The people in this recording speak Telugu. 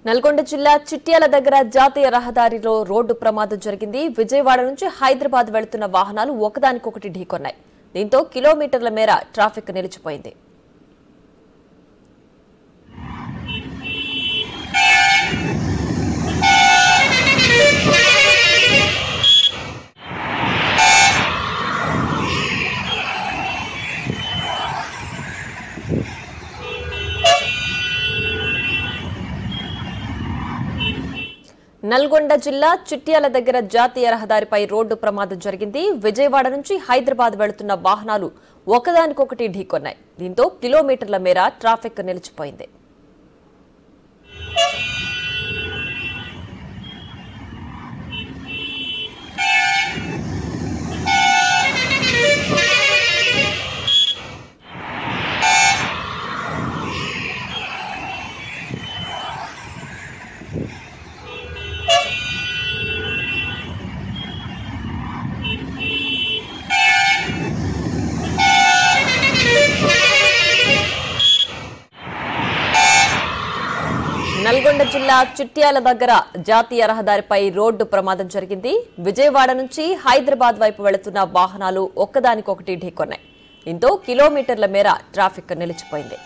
నల్గొండ జిల్లా చిట్యాల దగ్గర జాతీయ రహదారిలో రోడ్డు ప్రమాదం జరిగింది. విజయవాడ నుంచి హైదరాబాద్ వెళ్తున్న వాహనాలు ఒకదానికొకటి ఢీకొన్నాయి. దీంతో కిలోమీటర్ల మేర ట్రాఫిక్ నిలిచిపోయింది. నల్గొండ జిల్లా చిట్యాల దగ్గర జాతీయ రహదారిపై రోడ్డు ప్రమాదం జరిగింది. విజయవాడ నుంచి హైదరాబాద్ వెళుతున్న వాహనాలు ఒకదానికొకటి ఢీకొన్నాయి. దీంతో కిలోమీటర్ల మేర ట్రాఫిక్ నిలిచిపోయింది. నల్గొండ జిల్లా చిట్యాల దగ్గర జాతీయ రహదారిపై రోడ్డు ప్రమాదం జరిగింది. విజయవాడ నుంచి హైదరాబాద్ వైపు వెళుతున్న వాహనాలు ఒక్కదానికొకటి ఢీకొన్నాయి. దీంతో కిలోమీటర్ల మేర ట్రాఫిక్ నిలిచిపోయింది.